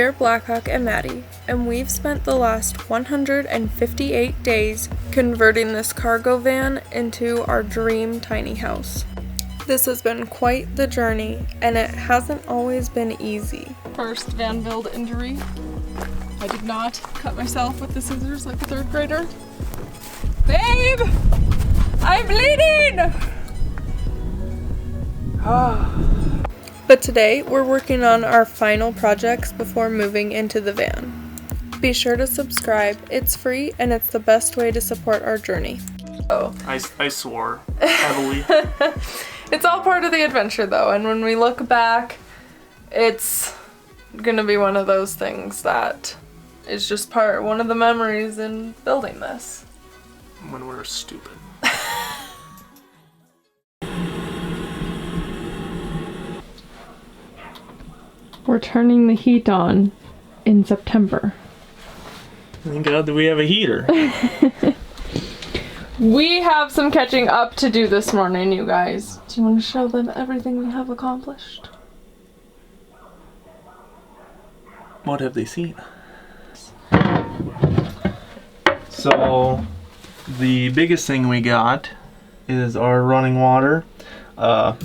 We're Blackhawk and Maddie, and we've spent the last 158 days converting this cargo van into our dream tiny house. This has been quite the journey, and it hasn't always been easy. First van build injury. I did not cut myself with the scissors like a third grader. Babe! I'm bleeding! But today, we're working on our final projects before moving into the van. Be sure to subscribe. It's free, and it's the best way to support our journey. Oh. I swore heavily. It's all part of the adventure, though, and when we look back, it's gonna be one of those things that is just one of the memories in building this. When we're stupid. We're turning the heat on in September. Thank God that we have a heater. We have some catching up to do this morning, you guys. Do you want to show them everything we have accomplished? What have they seen? So, the biggest thing we got is our running water.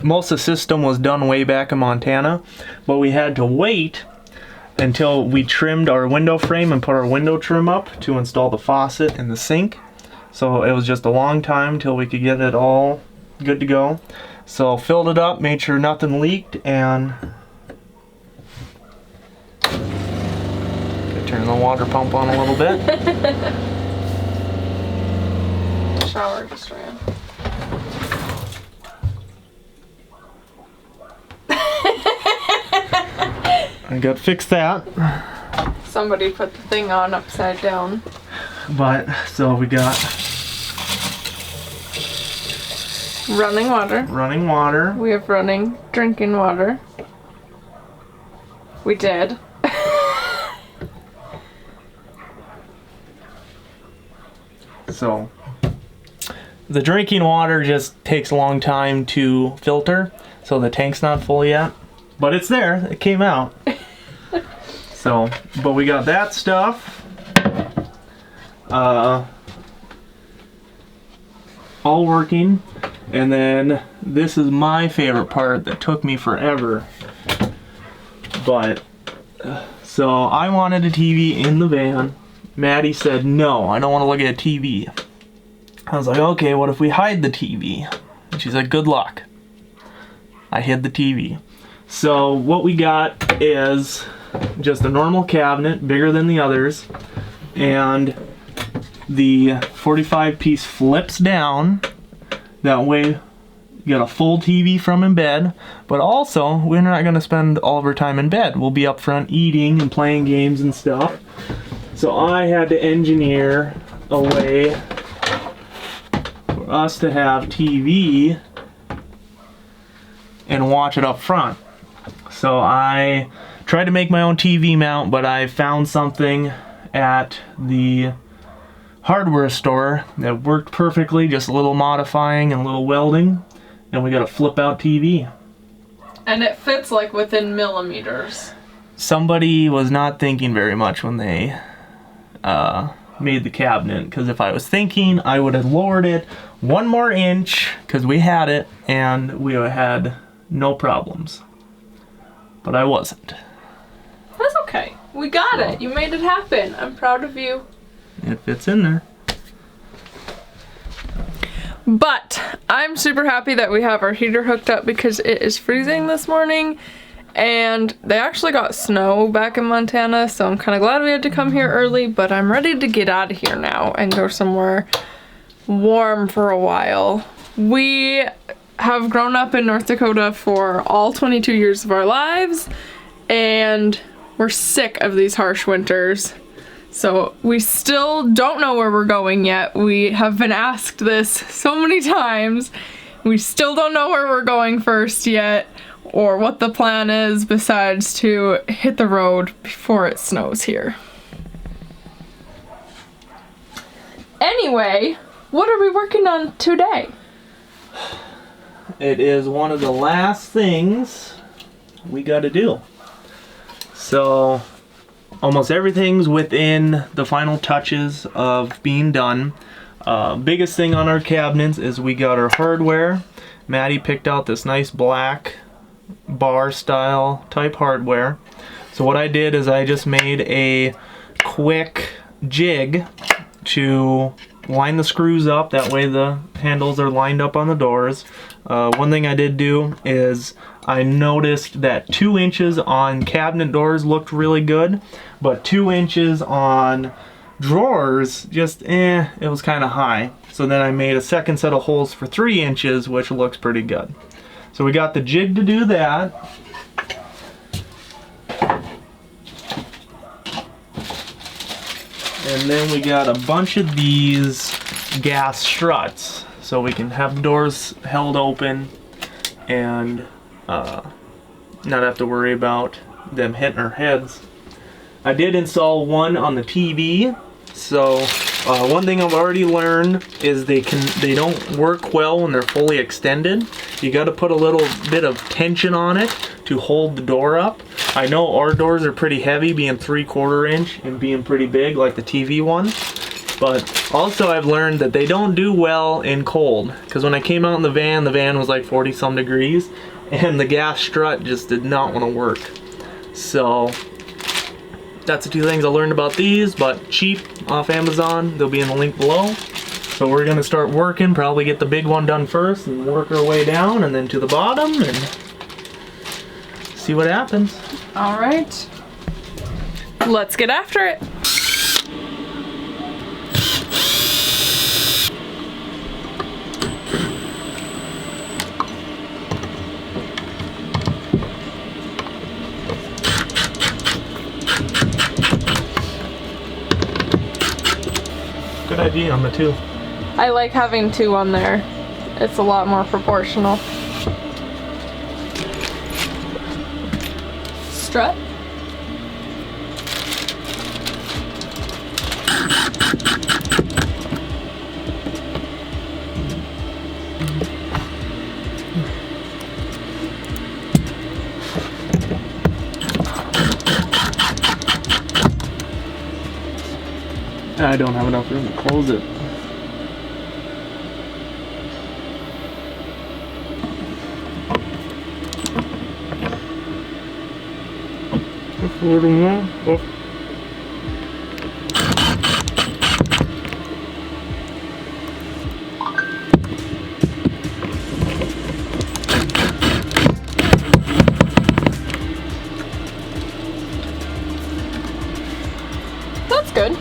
Most of the system was done way back in Montana, but we had to wait until we trimmed our window frame and put our window trim up to install the faucet and the sink. So it was just a long time till we could get it all good to go. So filled it up, made sure nothing leaked, and turn the water pump on a little bit. Shower just ran. I got to fix that. Somebody put the thing on upside down. But, so we got running water. Running water. We have running drinking water. We did. So, the drinking water just takes a long time to filter, so the tank's not full yet. But it's there, it came out. So, but we got that stuff. All working. And then this is my favorite part that took me forever. But, so I wanted a TV in the van. Maddie said, no, I don't want to look at a TV. I was like, okay, what if we hide the TV? And she said, good luck. I hid the TV. So what we got is just a normal cabinet, bigger than the others, and the 45 piece flips down. That way you get a full TV from in bed, but also we're not going to spend all of our time in bed. We'll be up front eating and playing games and stuff. So I had to engineer a way for us to have TV and watch it up front. So I tried to make my own TV mount, but I found something at the hardware store that worked perfectly, just a little modifying and a little welding, and we got a flip out TV. And it fits like within millimeters. Somebody was not thinking very much when they made the cabinet, because if I was thinking, I would have lowered it 1 more inch, because we had it, and we had no problems. But I wasn't. That's okay. We got it. You made it happen. I'm proud of you. It fits in there. But I'm super happy that we have our heater hooked up because it is freezing this morning. And they actually got snow back in Montana, so I'm kind of glad we had to come here early, but I'm ready to get out of here now and go somewhere warm for a while. We have grown up in North Dakota for all 22 years of our lives, and we're sick of these harsh winters. So we still don't know where we're going yet. We have been asked this so many times. We still don't know where we're going first yet, or what the plan is besides to hit the road before it snows here. Anyway, what are we working on today? It is one of the last things we got to do. So almost everything's within the final touches of being done. Biggest thing on our cabinets is we got our hardware. Maddie picked out this nice black bar style type hardware. So what I did is I just made a quick jig to line the screws up. That way the handles are lined up on the doors. One thing I did do is I noticed that 2 inches on cabinet doors looked really good, but 2 inches on drawers, just it was kind of high. So then I made a second set of holes for 3 inches, which looks pretty good. So we got the jig to do that. And then we got a bunch of these gas struts, so we can have doors held open and not have to worry about them hitting our heads. I did install one on the TV. So one thing I've already learned is they don't work well when they're fully extended. You got to put a little bit of tension on it to hold the door up. I know our doors are pretty heavy, being 3/4 inch and being pretty big like the TV one. But also I've learned that they don't do well in cold, because when I came out in the van was like 40 some degrees and the gas strut just did not want to work. So that's the 2 things I learned about these, but cheap off Amazon. They'll be in the link below. So we're gonna start working, probably get the big one done first and work our way down and then to the bottom and see what happens. All right, let's get after it. Good idea on the 2. I like having 2 on there. It's a lot more proportional. Strut. I don't have enough room to close it. That's good.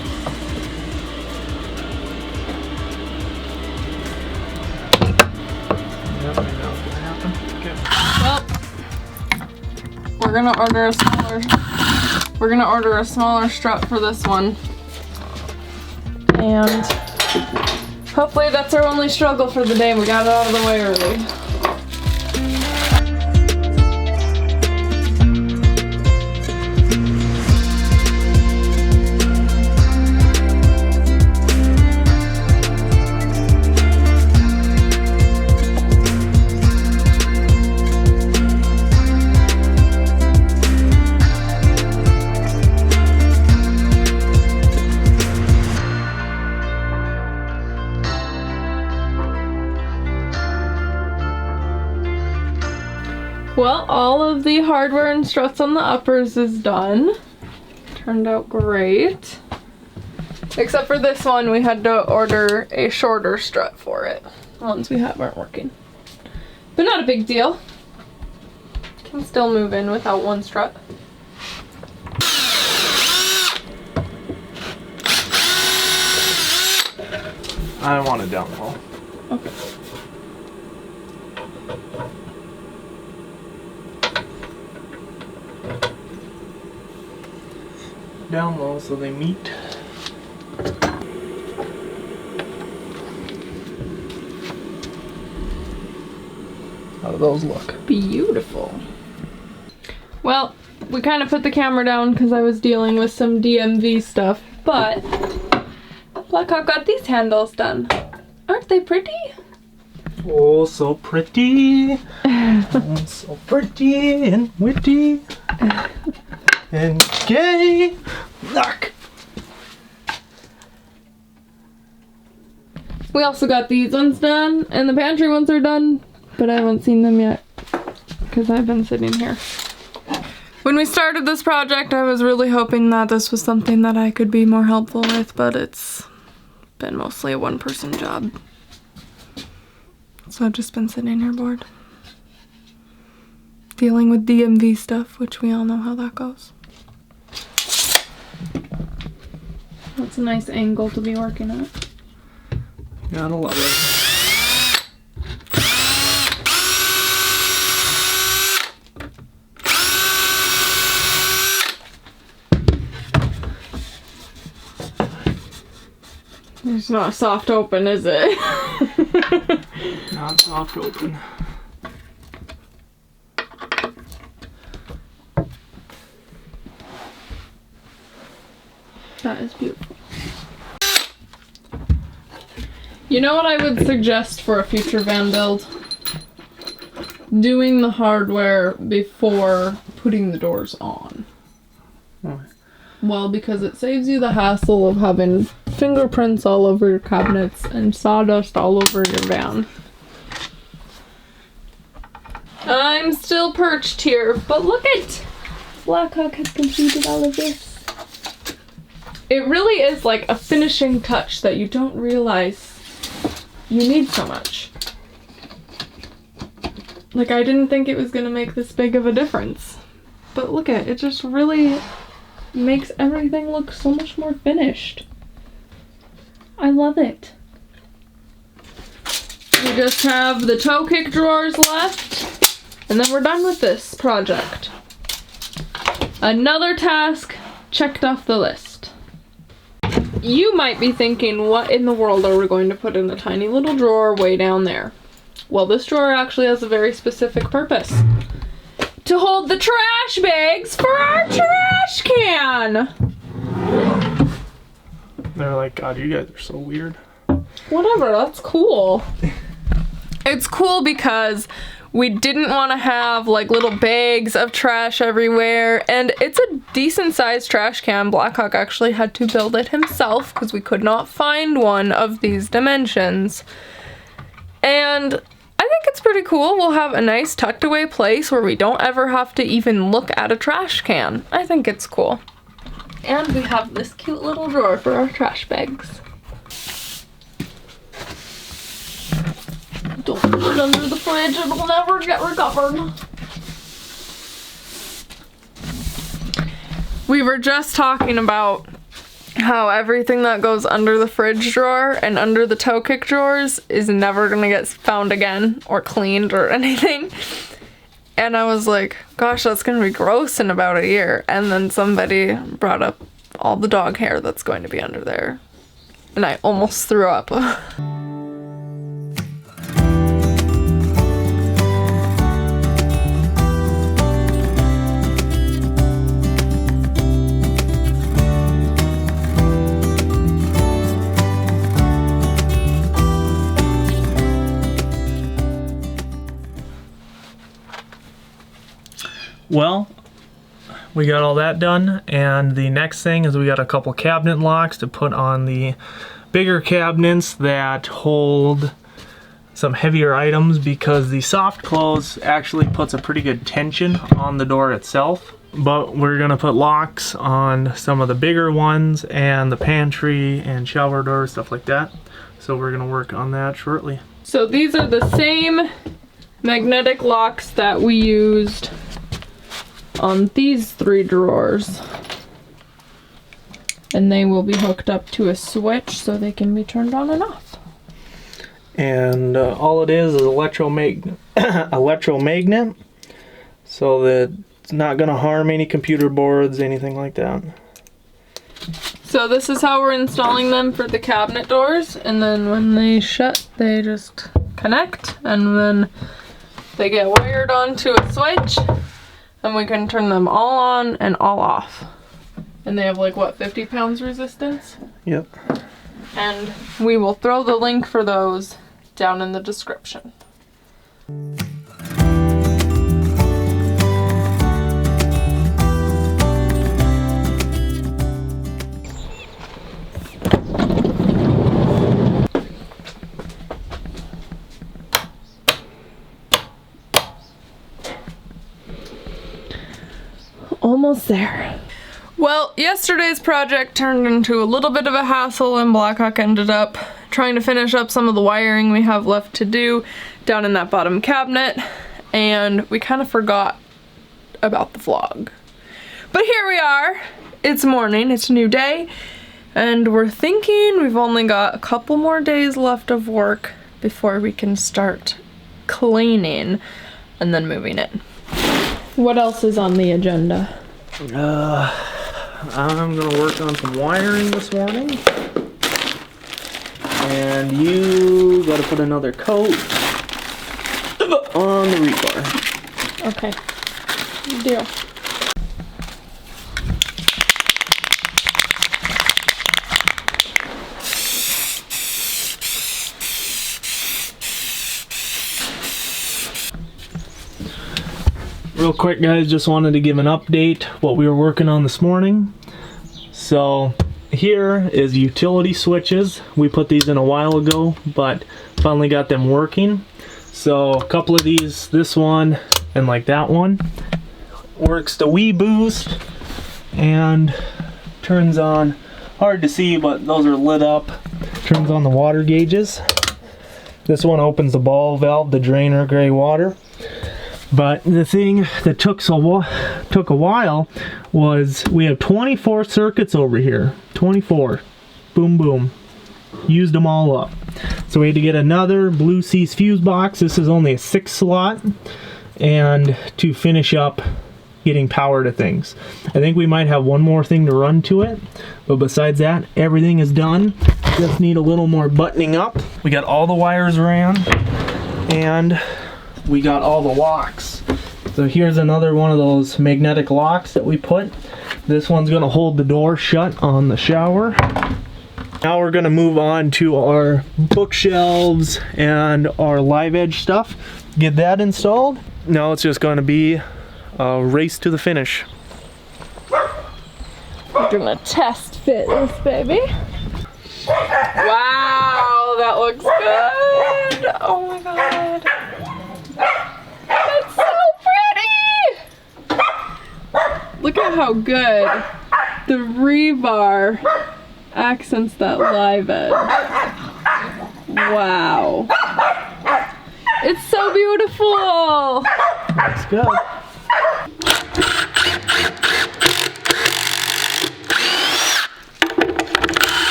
We're gonna order a smaller strut for this one. And hopefully that's our only struggle for the day. We got it out of the way early. Well, all of the hardware and struts on the uppers is done. Turned out great. Except for this one, we had to order a shorter strut for it. The ones we have aren't working. But not a big deal. Can still move in without one strut. I want it down low. Okay. Down low so they meet. How do those look? Beautiful. Well, we kind of put the camera down because I was dealing with some DMV stuff, but Blackhawk got these handles done. Aren't they pretty? Oh, so pretty. Oh, so pretty and witty. and gay. Knock. We also got these ones done, and the pantry ones are done, but I haven't seen them yet because I've been sitting here. When we started this project, I was really hoping that this was something that I could be more helpful with, but it's been mostly a one-person job. So I've just been sitting here bored. Dealing with DMV stuff, which we all know how that goes. That's a nice angle to be working at. Gotta love it. It's not a soft open, is it? Not soft open. That is beautiful. You know what I would suggest for a future van build? Doing the hardware before putting the doors on. Why? Well, because it saves you the hassle of having fingerprints all over your cabinets and sawdust all over your van. I'm still perched here, but look at Blackhawk has completed all of this. It really is like a finishing touch that you don't realize you need so much. Like, I didn't think it was gonna make this big of a difference. But look at it, just really makes everything look so much more finished. I love it. We just have the toe kick drawers left, and then we're done with this project. Another task checked off the list. You might be thinking, what in the world are we going to put in the tiny little drawer way down there? Well, this drawer actually has a very specific purpose. To hold the trash bags for our trash can! They're like, God, you guys are so weird. Whatever, that's cool. It's cool because we didn't want to have like little bags of trash everywhere, and it's a decent sized trash can. Blackhawk actually had to build it himself because we could not find one of these dimensions. And I think it's pretty cool. We'll have a nice tucked away place where we don't ever have to even look at a trash can. I think it's cool. And we have this cute little drawer for our trash bags. Don't put it under the fridge, it'll never get recovered. We were just talking about how everything that goes under the fridge drawer and under the toe kick drawers is never gonna get found again or cleaned or anything. And I was like, gosh, that's gonna be gross in about a year. And then somebody brought up all the dog hair that's going to be under there. And I almost threw up. Well, we got all that done, and the next thing is we got a couple cabinet locks to put on the bigger cabinets that hold some heavier items, because the soft close actually puts a pretty good tension on the door itself. But we're gonna put locks on some of the bigger ones and the pantry and shower doors, stuff like that. So we're gonna work on that shortly. So these are the same magnetic locks that we used on these 3 drawers, and they will be hooked up to a switch so they can be turned on and off. And all it is electromagnet, so that it's not going to harm any computer boards, anything like that. So this is how we're installing them for the cabinet doors, and then when they shut, they just connect, and then they get wired onto a switch, and we can turn them all on and all off. And they have like, what, 50 pounds resistance? Yep. And we will throw the link for those down in the description. almost there. Well, yesterday's project turned into a little bit of a hassle, and Blackhawk ended up trying to finish up some of the wiring we have left to do down in that bottom cabinet, and we kind of forgot about the vlog. But here we are. It's morning, it's a new day, and we're thinking we've only got a couple more days left of work before we can start cleaning and then moving in. What else is on the agenda? I'm gonna work on some wiring this morning. And you gotta put another coat on the rebar. Okay, deal. Real quick, guys, just wanted to give an update what we were working on this morning. So here is utility switches. We put these in a while ago, but finally got them working. So a couple of these, this one and like that one, works the Wii boost and turns on, hard to see, but those are lit up, turns on the water gauges. This one opens the ball valve to drain our gray water. But the thing that took a while was we have 24 circuits over here. 24. Boom, boom. Used them all up. So we had to get another Blue Seas fuse box. This is only a 6 slot. And to finish up getting power to things. I think we might have one more thing to run to it. But besides that, everything is done. Just need a little more buttoning up. We got all the wires ran. And we got all the locks. So here's another one of those magnetic locks that we put. This one's gonna hold the door shut on the shower. Now we're gonna move on to our bookshelves and our live edge stuff. Get that installed. Now it's just gonna be a race to the finish. We're gonna test fit this baby. Wow, that looks good. Oh my god. That's so pretty! Look at how good the rebar accents that live edge. Wow. It's so beautiful! That's good.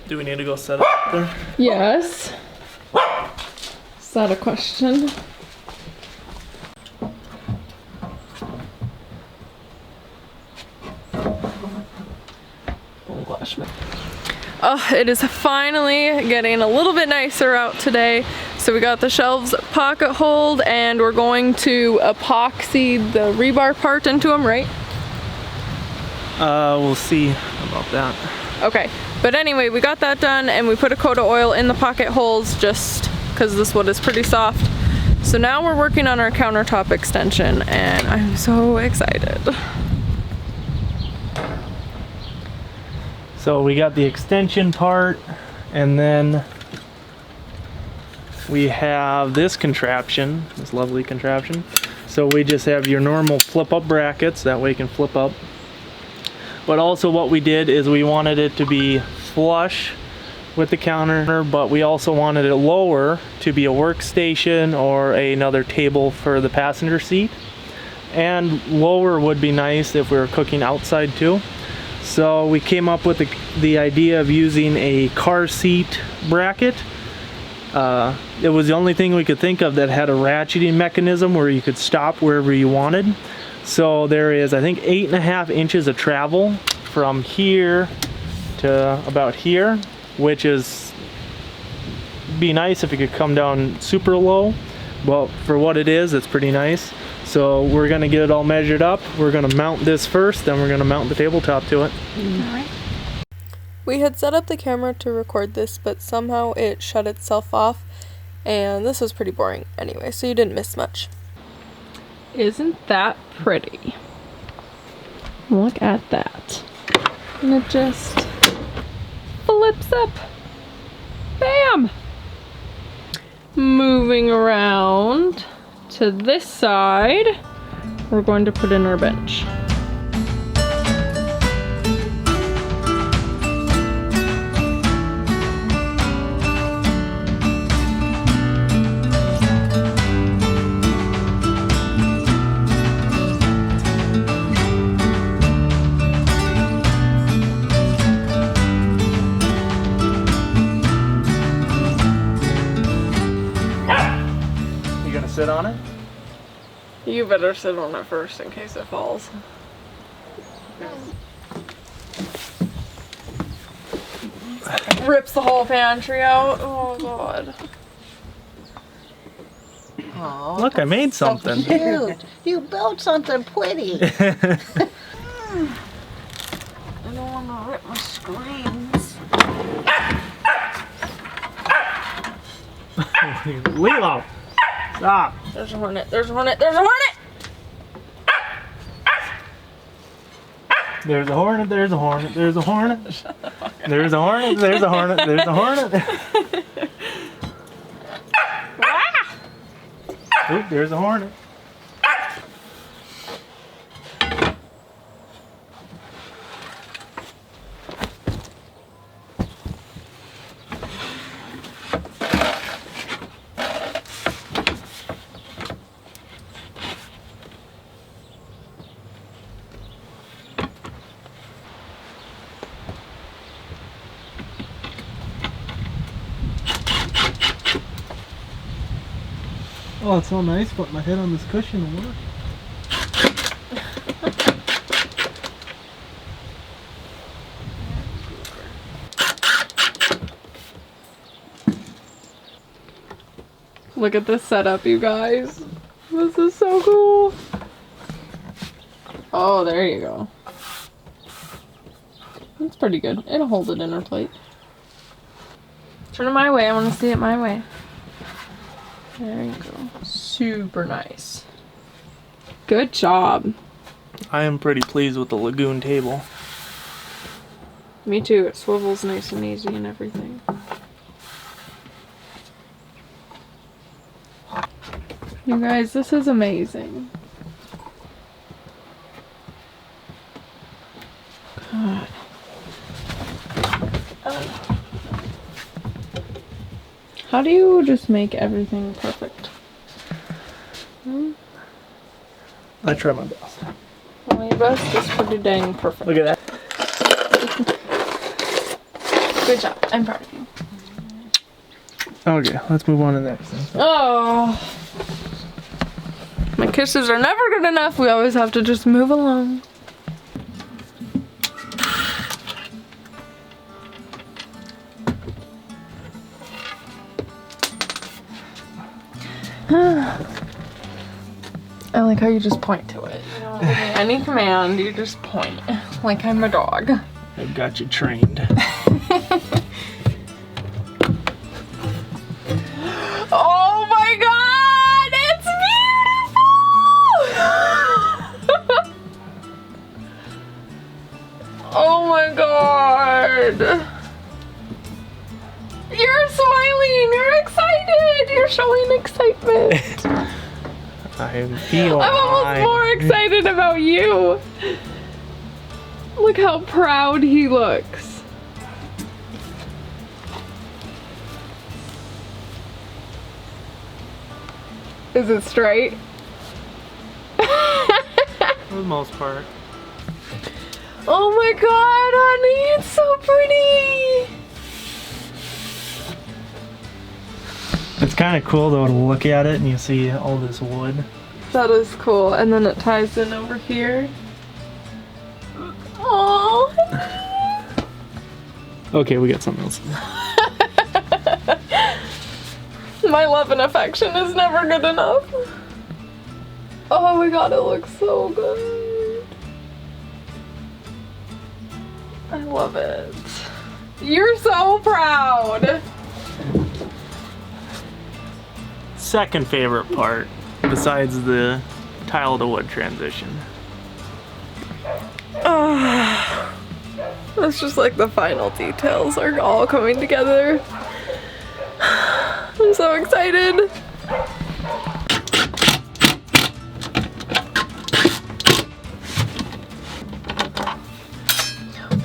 Do we need to go set it up there? Yes. Is that a question? Oh, it is finally getting a little bit nicer out today. So we got the shelves pocket hold, and we're going to epoxy the rebar part into them, right? We'll see about that. Okay, but anyway, we got that done, and we put a coat of oil in the pocket holes just because this wood is pretty soft. So now we're working on our countertop extension, and I'm so excited. So we got the extension part, and then we have this contraption, this lovely contraption. So we just have your normal flip up brackets, that way you can flip up. But also what we did is we wanted it to be flush with the counter, but we also wanted it lower to be a workstation or another table for the passenger seat. And lower would be nice if we were cooking outside too. So we came up with the idea of using a car seat bracket. It was the only thing we could think of that had a ratcheting mechanism where you could stop wherever you wanted. So there is, I think, 8.5 inches of travel from here to about here, which is be nice if it could come down super low. Well, for what it is, it's pretty nice. So we're gonna get it all measured up. We're gonna mount this first, then we're gonna mount the tabletop to it. Alright. We had set up the camera to record this, but somehow it shut itself off, and this was pretty boring anyway, so you didn't miss much. Isn't that pretty? Look at that. And it just flips up. Bam! Moving around to this side, we're going to put in our bench. Sit on it? You better sit on it first in case it falls. Rips the whole pantry out. Oh god. Oh, Look, I made something. cute. You built something pretty. I don't want to rip my screens. Lilo! Stop! There's a hornet, there's a hornet, there's a hornet! There's a hornet, there's a hornet, there's a hornet. There's a hornet, there's a hornet, there's a hornet. Oop, there's a hornet. Oh, it's so nice putting my head on this cushion and work. Look at this setup, you guys. This is so cool. Oh, there you go. That's pretty good. It'll hold it in her plate. Turn it my way. I want to see it my way. There you go. Super nice. Good job. I am pretty pleased with the lagoon table. Me too. It swivels nice and easy and everything. You guys, this is amazing. God. How do you just make everything perfect? I try my best. Well, your best is pretty dang perfect. Look at that. Good job. I'm proud of you. Okay, let's move on to the next thing. Oh. My kisses are never good enough. We always have to just move along. I like how you just point to it. You don't give me any command, you just point. Like I'm a dog. I've got you trained. Oh my god! It's beautiful! Oh my god! You're smiling! You're excited! You're showing excitement! I feel I'm almost more excited about you! Look how proud he looks. Is it straight? For the most part. Oh my god, honey, it's so pretty! It's kind of cool though to look at it and you see all this wood. That is cool, and then it ties in over here. Oh. Okay, we got something else. My love and affection is never good enough. Oh my god, it looks so good. I love it. You're so proud. Second favorite part, besides the tile to wood transition. It's just like the final details are all coming together. I'm so excited.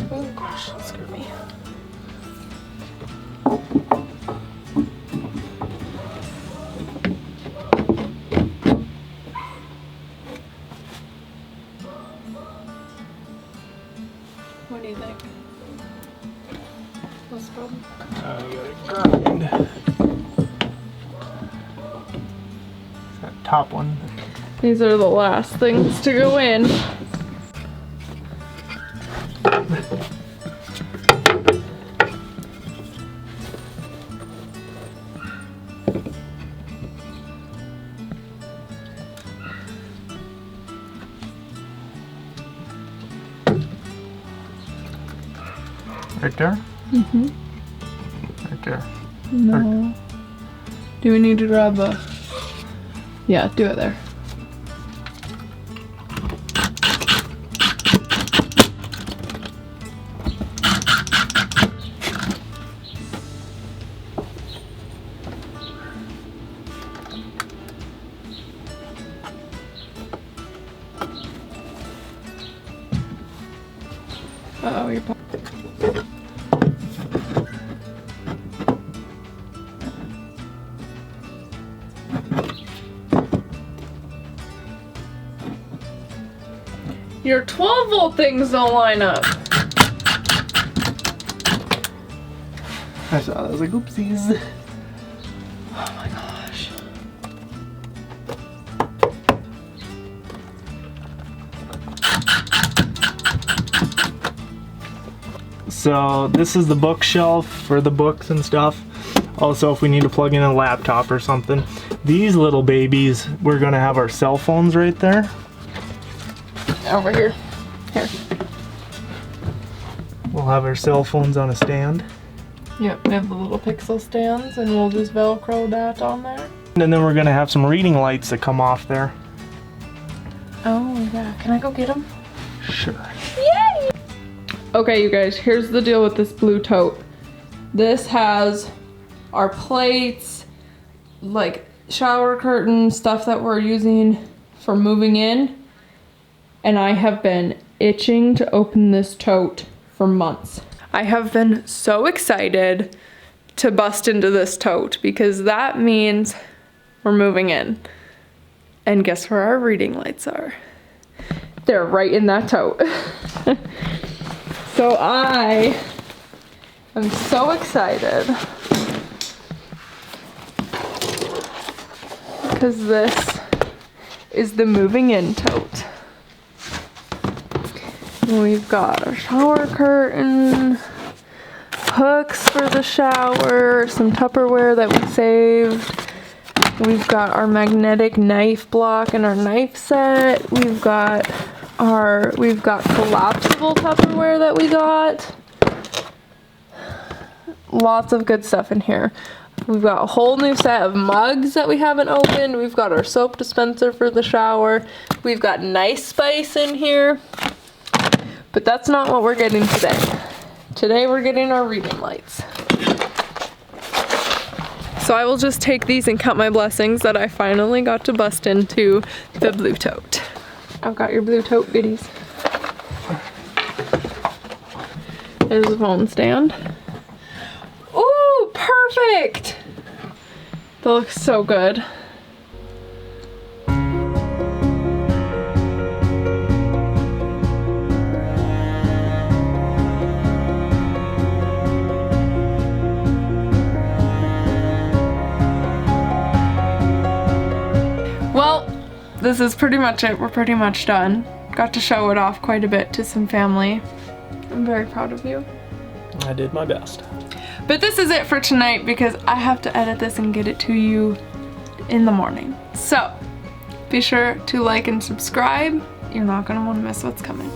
Oh gosh, that scared me. What do you think? What's the problem? I gotta grind. That top one. These are the last things to go in. Right there? Mm-hmm. Right there. No. Do we need to grab a... Yeah, do it there. Uh-oh, you're... Your 12-volt things don't line up. I saw that, I was like, oopsies. Oh my gosh. So this is the bookshelf for the books and stuff. Also, if we need to plug in a laptop or something. These little babies, we're gonna have our cell phones right there. Over here. Here. We'll have our cell phones on a stand. Yep, we have the little pixel stands and we'll just Velcro that on there. And then we're gonna have some reading lights that come off there. Oh yeah, can I go get them? Sure. Yay! Okay, you guys, here's the deal with this blue tote. This has our plates, like shower curtains, stuff that we're using for moving in. And I have been itching to open this tote for months. I have been so excited to bust into this tote because that means we're moving in. And guess where our reading lights are? They're right in that tote. So I am so excited because this is the moving in tote. We've got our shower curtain, hooks for the shower, some Tupperware that we saved. We've got our magnetic knife block and our knife set. We've got collapsible Tupperware that we got. Lots of good stuff in here. We've got a whole new set of mugs that we haven't opened. We've got our soap dispenser for the shower. We've got Nice Spice in here. But that's not what we're getting today. Today we're getting our reading lights. So I will just take these and count my blessings that I finally got to bust into the blue tote. I've got your blue tote goodies. There's a phone stand. Ooh, perfect! That looks so good. Well, this is pretty much it. We're pretty much done. Got to show it off quite a bit to some family. I'm very proud of you. I did my best. But this is it for tonight because I have to edit this and get it to you in the morning. So, Be sure to like and subscribe. You're not going to want to miss what's coming.